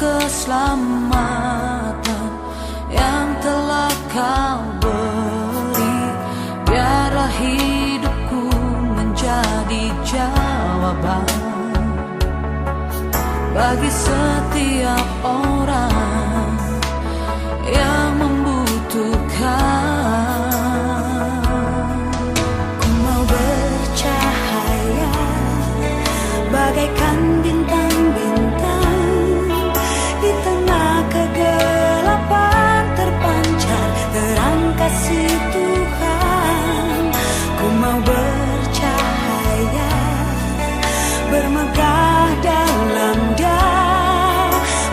keselamatan yang telah Kau beri. Biarlah hidupku menjadi jawaban bagi setiap orang yang membutuhkan. Ku mau bercahaya bagaikan bintang-bintang di tengah kegelapan, terpancar terang kasih Tuhan. Ku mau bercahaya bermegah dalam Dia,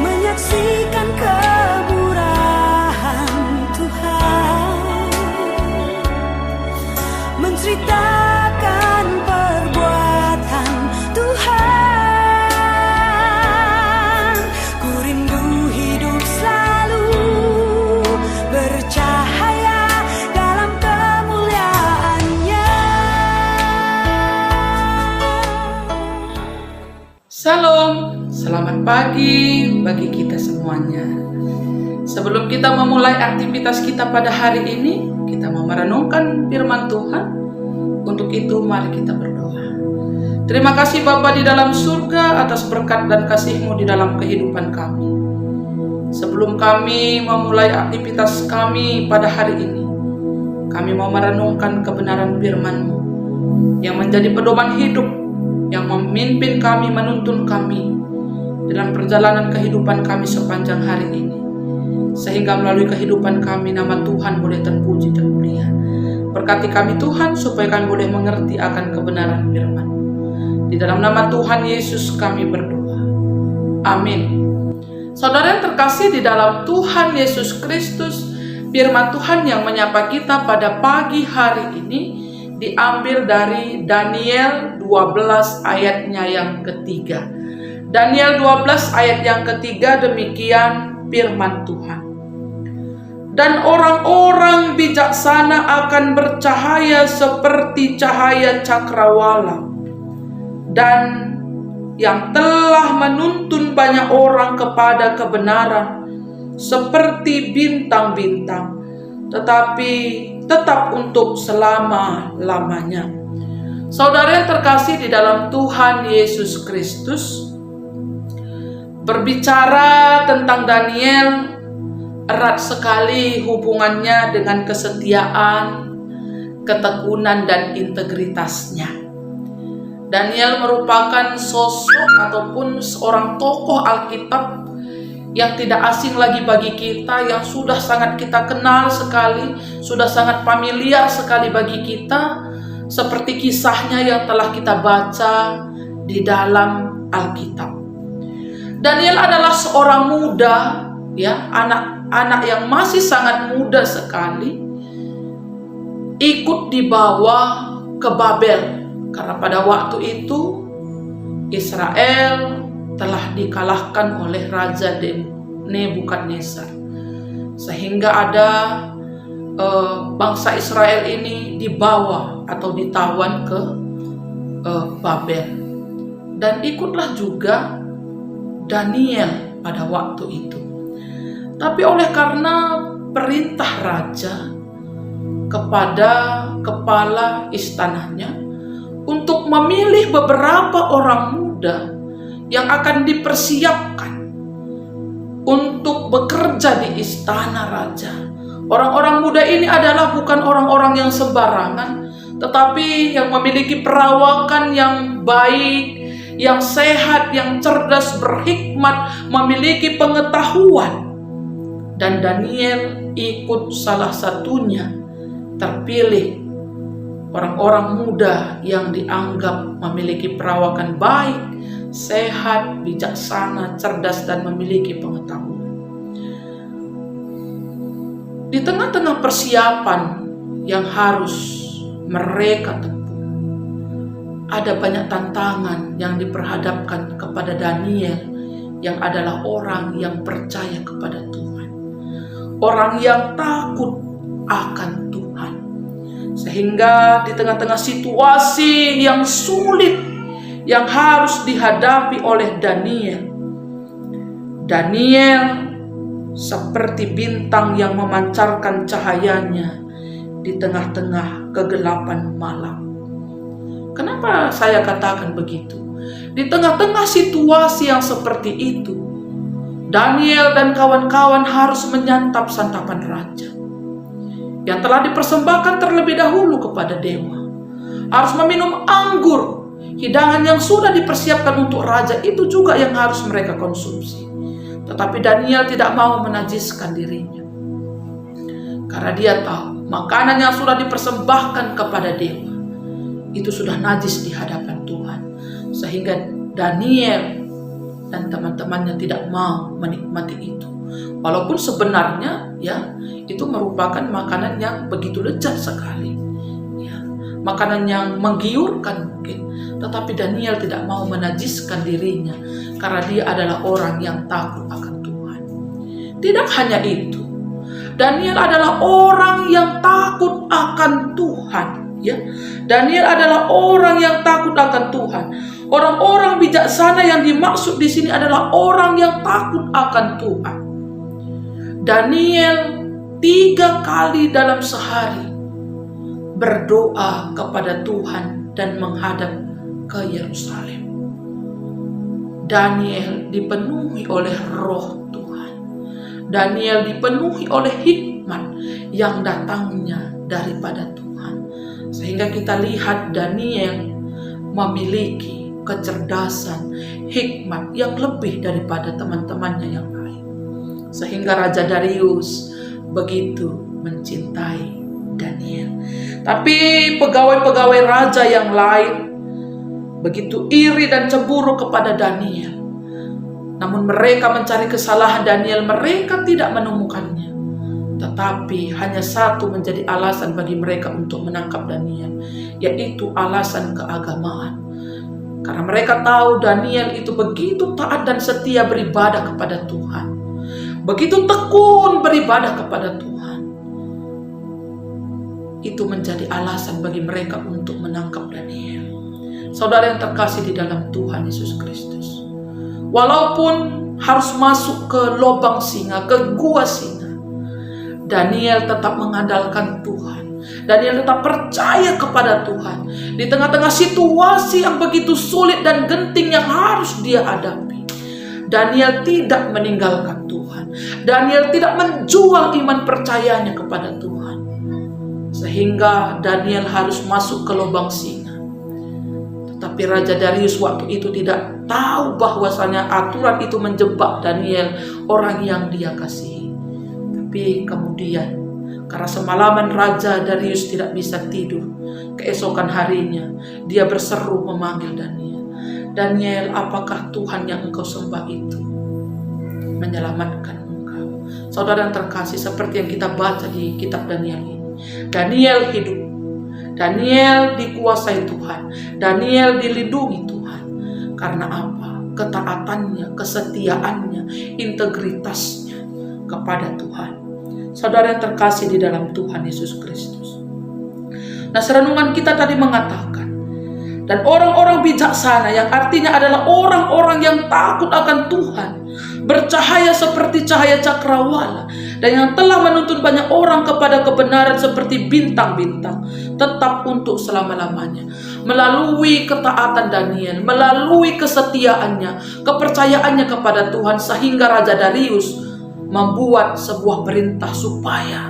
menyaksikan kemurahan Tuhan, menceritakan perbuatan Tuhan. Ku rindu hidup selalu bercahaya dalam kemuliaan-Nya. Salam, selamat pagi bagi kita semuanya. Sebelum kita memulai aktivitas kita pada hari ini, kita mau merenungkan firman Tuhan. Untuk itu mari kita berdoa. Terima kasih Bapa di dalam surga atas berkat dan kasih-Mu di dalam kehidupan kami. Sebelum kami memulai aktivitas kami pada hari ini, kami mau merenungkan kebenaran firman-Mu yang menjadi pedoman hidup, yang memimpin kami, menuntun kami dalam perjalanan kehidupan kami sepanjang hari ini, sehingga melalui kehidupan kami nama Tuhan boleh terpuji dan mulia. Berkati kami Tuhan, supaya kami boleh mengerti akan kebenaran firman. Di dalam nama Tuhan Yesus kami berdoa, amin. Saudara yang terkasih di dalam Tuhan Yesus Kristus, firman Tuhan yang menyapa kita pada pagi hari ini diambil dari Daniel 12 ayatnya yang ketiga. Daniel 12 ayat yang ketiga, demikian firman Tuhan. Dan orang-orang bijaksana akan bercahaya seperti cahaya cakrawala, dan yang telah menuntun banyak orang kepada kebenaran seperti bintang-bintang, tetapi tetap untuk selama-lamanya. Saudara yang terkasih di dalam Tuhan Yesus Kristus, berbicara tentang Daniel erat sekali hubungannya dengan kesetiaan, ketekunan, dan integritasnya. Daniel merupakan sosok ataupun seorang tokoh Alkitab yang tidak asing lagi bagi kita, yang sudah sangat kita kenal sekali, sudah sangat familiar sekali bagi kita, seperti kisahnya yang telah kita baca di dalam Alkitab. Daniel adalah seorang muda, ya, anak yang masih sangat muda sekali, ikut dibawa ke Babel, karena pada waktu itu Israel telah dikalahkan oleh Raja Nebukadnezar, sehingga ada bangsa Israel ini dibawa atau ditawan ke Babel, dan ikutlah juga Daniel pada waktu itu. Tapi oleh karena perintah raja kepada kepala istananya untuk memilih beberapa orang muda yang akan dipersiapkan untuk bekerja di istana raja. Orang-orang muda ini adalah bukan orang-orang yang sembarangan, tetapi yang memiliki perawakan yang baik, yang sehat, yang cerdas, berhikmat, memiliki pengetahuan. Dan Daniel ikut salah satunya, terpilih orang-orang muda yang dianggap memiliki perawakan baik, sehat, bijaksana, cerdas, dan memiliki pengetahuan. Di tengah-tengah persiapan yang harus mereka tempuh, ada banyak tantangan yang diperhadapkan kepada Daniel, yang adalah orang yang percaya kepada Tuhan, orang yang takut akan Tuhan. Sehingga di tengah-tengah situasi yang sulit yang harus dihadapi oleh Daniel, Daniel seperti bintang yang memancarkan cahayanya di tengah-tengah kegelapan malam. Kenapa saya katakan begitu? Di tengah-tengah situasi yang seperti itu, Daniel dan kawan-kawan harus menyantap santapan raja yang telah dipersembahkan terlebih dahulu kepada dewa. Harus meminum anggur, hidangan yang sudah dipersiapkan untuk raja itu juga yang harus mereka konsumsi. Tetapi Daniel tidak mau menajiskan dirinya, karena dia tahu makanan yang sudah dipersembahkan kepada dewa itu sudah najis di hadapan Tuhan. Sehingga Daniel dan teman-temannya tidak mau menikmati itu. Walaupun sebenarnya ya itu merupakan makanan yang begitu lezat sekali, ya, makanan yang menggiurkan mungkin. Tetapi Daniel tidak mau menajiskan dirinya karena dia adalah orang yang takut akan Tuhan. Tidak hanya itu, Daniel adalah orang yang takut akan Tuhan. Ya, Daniel adalah orang yang takut akan Tuhan. Orang-orang bijaksana yang dimaksud di sini adalah orang yang takut akan Tuhan. Daniel 3 kali dalam sehari berdoa kepada Tuhan dan menghadap ke Yerusalem. Daniel dipenuhi oleh roh Tuhan. Daniel dipenuhi oleh hikmat yang datangnya daripada Tuhan. Sehingga kita lihat Daniel memiliki kecerdasan, hikmat yang lebih daripada teman-temannya yang lain. Sehingga Raja Darius begitu mencintai Daniel. Tapi pegawai-pegawai raja yang lain begitu iri dan cemburu kepada Daniel. Namun mereka mencari kesalahan Daniel, mereka tidak menemukannya. Tetapi hanya satu menjadi alasan bagi mereka untuk menangkap Daniel, yaitu alasan keagamaan. Karena mereka tahu Daniel itu begitu taat dan setia beribadah kepada Tuhan, begitu tekun beribadah kepada Tuhan. Itu menjadi alasan bagi mereka untuk menangkap Daniel. Saudara yang terkasih di dalam Tuhan Yesus Kristus, walaupun harus masuk ke lubang singa, ke gua singa, Daniel tetap mengandalkan Tuhan. Daniel tetap percaya kepada Tuhan. Di tengah-tengah situasi yang begitu sulit dan genting yang harus dia hadapi, Daniel tidak meninggalkan Tuhan. Daniel tidak menjual iman percayanya kepada Tuhan. Sehingga Daniel harus masuk ke lubang singa. Tetapi Raja Darius waktu itu tidak tahu bahwasanya aturan itu menjebak Daniel, orang yang dia kasihi. Tapi kemudian karena semalaman Raja Darius tidak bisa tidur, keesokan harinya dia berseru memanggil Daniel. Daniel, apakah Tuhan yang engkau sembah itu menyelamatkan engkau? Saudara yang terkasih, seperti yang kita baca di kitab Daniel ini, Daniel hidup, Daniel dikuasai Tuhan, Daniel dilindungi Tuhan. Karena apa? Ketaatannya, kesetiaannya, integritasnya kepada Tuhan. Saudara yang terkasih di dalam Tuhan Yesus Kristus. Nah, renungan kita tadi mengatakan, dan orang-orang bijaksana yang artinya adalah orang-orang yang takut akan Tuhan, bercahaya seperti cahaya cakrawala, dan yang telah menuntun banyak orang kepada kebenaran seperti bintang-bintang, tetap untuk selama-lamanya. Melalui ketaatan Daniel, melalui kesetiaannya, kepercayaannya kepada Tuhan, sehingga Raja Darius membuat sebuah perintah supaya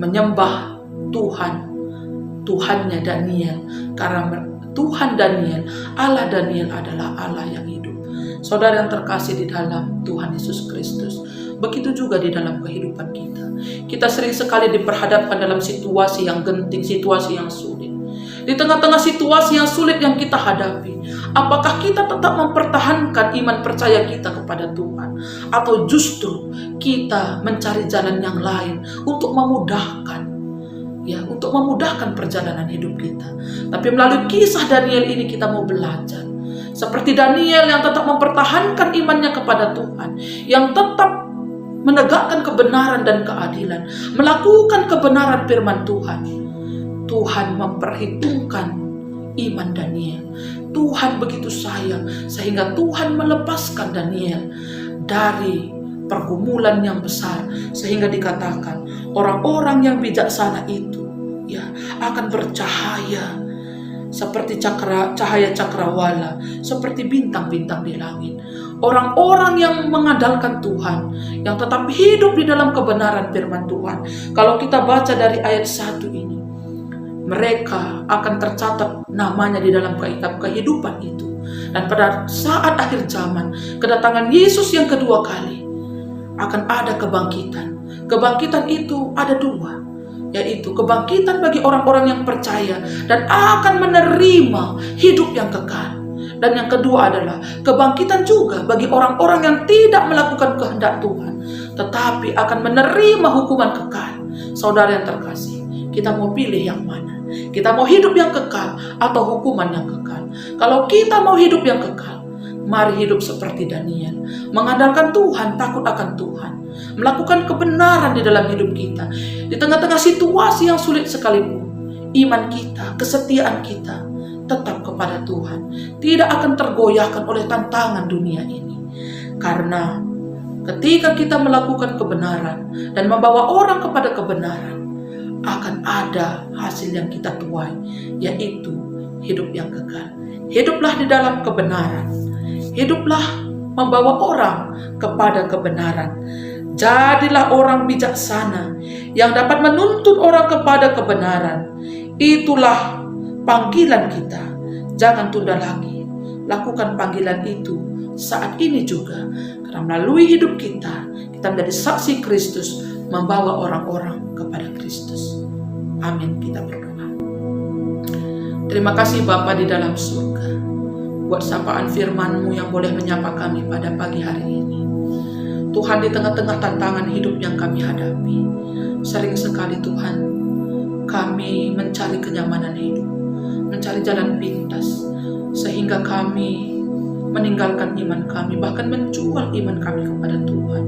menyembah Tuhannya Daniel. Karena Tuhan Daniel, Allah Daniel adalah Allah yang hidup. Saudara yang terkasih di dalam Tuhan Yesus Kristus, begitu juga di dalam kehidupan kita. Kita sering sekali diperhadapkan dalam situasi yang genting, situasi yang sulit. Di tengah-tengah situasi yang sulit yang kita hadapi, apakah kita tetap mempertahankan iman percaya kita kepada Tuhan, atau justru kita mencari jalan yang lain untuk memudahkan, ya, untuk memudahkan perjalanan hidup kita? Tapi melalui kisah Daniel ini kita mau belajar seperti Daniel yang tetap mempertahankan imannya kepada Tuhan, yang tetap menegakkan kebenaran dan keadilan, melakukan kebenaran firman Tuhan. Tuhan memperhitungkan iman Daniel. Tuhan begitu sayang sehingga Tuhan melepaskan Daniel dari pergumulan yang besar, sehingga dikatakan orang-orang yang bijaksana itu ya akan bercahaya seperti cahaya cakrawala, seperti bintang-bintang di langit. Orang-orang yang mengandalkan Tuhan, yang tetap hidup di dalam kebenaran firman Tuhan. Kalau kita baca dari ayat 1 ini, mereka akan tercatat namanya di dalam kitab kehidupan itu. Dan pada saat akhir zaman, kedatangan Yesus yang kedua kali, akan ada kebangkitan. Kebangkitan itu ada dua, yaitu kebangkitan bagi orang-orang yang percaya dan akan menerima hidup yang kekal. Dan yang kedua adalah kebangkitan juga bagi orang-orang yang tidak melakukan kehendak Tuhan, tetapi akan menerima hukuman kekal. Saudara yang terkasih, kita mau pilih yang mana? Kita mau hidup yang kekal atau hukuman yang kekal? Kalau kita mau hidup yang kekal, mari hidup seperti Daniel, mengandalkan Tuhan, takut akan Tuhan, melakukan kebenaran di dalam hidup kita. Di tengah-tengah situasi yang sulit sekalipun, iman kita, kesetiaan kita tetap kepada Tuhan, tidak akan tergoyahkan oleh tantangan dunia ini. Karena ketika kita melakukan kebenaran dan membawa orang kepada kebenaran, akan ada hasil yang kita tuai, yaitu hidup yang kekal. Hiduplah di dalam kebenaran, hiduplah membawa orang kepada kebenaran. Jadilah orang bijaksana yang dapat menuntut orang kepada kebenaran. Itulah panggilan kita. Jangan tunda lagi. Lakukan panggilan itu saat ini juga. Karena melalui hidup kita, kita menjadi saksi Kristus, membawa orang-orang kepada Kristus. Amin. Kita berdoa. Terima kasih Bapa di dalam surga, buat sapaan firman-Mu yang boleh menyapa kami pada pagi hari ini. Tuhan, di tengah-tengah tantangan hidup yang kami hadapi, sering sekali Tuhan, kami mencari kenyamanan hidup, mencari jalan pintas, sehingga kami meninggalkan iman kami, bahkan menjual iman kami kepada Tuhan.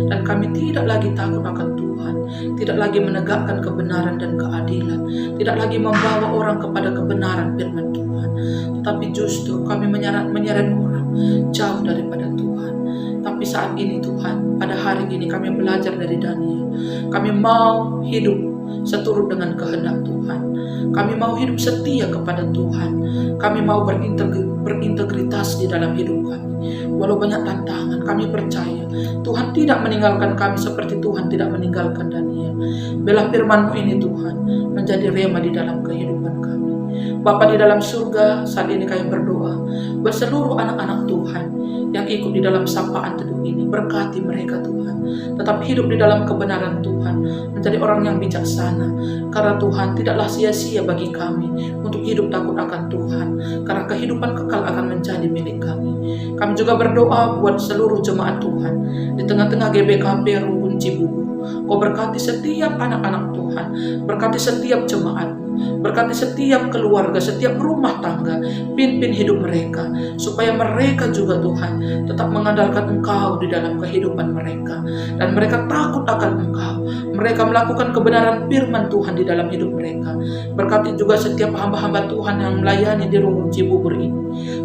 Dan kami tidak lagi takut akan Tuhan, tidak lagi menegakkan kebenaran dan keadilan, tidak lagi membawa orang kepada kebenaran firman Tuhan, tetapi justru kami menyeret orang jauh daripada Tuhan. Tapi saat ini Tuhan, pada hari ini kami belajar dari Daniel. Kami mau hidup seturut dengan kehendak Tuhan. Kami mau hidup setia kepada Tuhan. Kami mau berintegritas di dalam hidup kami. Walau banyak tantangan, kami percaya Tuhan tidak meninggalkan kami seperti Tuhan tidak meninggalkan Daniel. Biarlah firman-Mu ini Tuhan menjadi rema di dalam kehidupan kami. Bapa di dalam surga, saat ini kami berdoa buat seluruh anak-anak Tuhan yang ikut di dalam sapaan teduh ini. Berkati mereka Tuhan, tetap hidup di dalam kebenaran Tuhan, menjadi orang yang bijaksana. Karena Tuhan, tidaklah sia-sia bagi kami untuk hidup takut akan Tuhan, karena kehidupan kekal akan menjadi milik kami. Kami juga berdoa buat seluruh jemaat Tuhan di tengah-tengah GBKP Rumbun Cibubur. Kau berkati setiap anak-anak Tuhan, berkati setiap jemaat, berkati setiap keluarga, setiap rumah tangga, pimpin hidup mereka, supaya mereka juga Tuhan tetap mengandalkan Engkau di dalam kehidupan mereka, dan mereka takut akan Engkau. Mereka melakukan kebenaran firman Tuhan di dalam hidup mereka. Berkati juga setiap hamba-hamba Tuhan yang melayani di Rumbun Cibubur ini,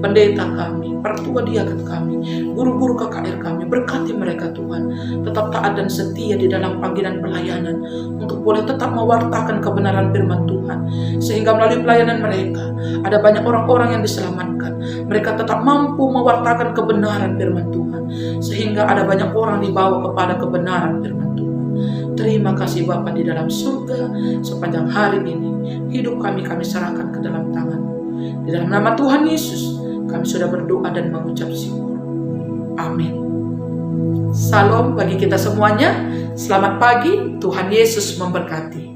pendeta kami, pertua diaken kami, guru-guru KKR kami, berkati mereka Tuhan, tetap taat dan setia di dalam panggilan pelayanan, untuk boleh tetap mewartakan kebenaran firman Tuhan, sehingga melalui pelayanan mereka ada banyak orang-orang yang diselamatkan. Mereka tetap mampu mewartakan kebenaran firman Tuhan, sehingga ada banyak orang dibawa kepada kebenaran firman Tuhan. Terima kasih Bapa di dalam surga. Sepanjang hari ini hidup kami serahkan ke dalam tangan-Mu. Di dalam nama Tuhan Yesus kami sudah berdoa dan mengucap syukur. Amin. Salam bagi kita semuanya. Selamat pagi, Tuhan Yesus memberkati.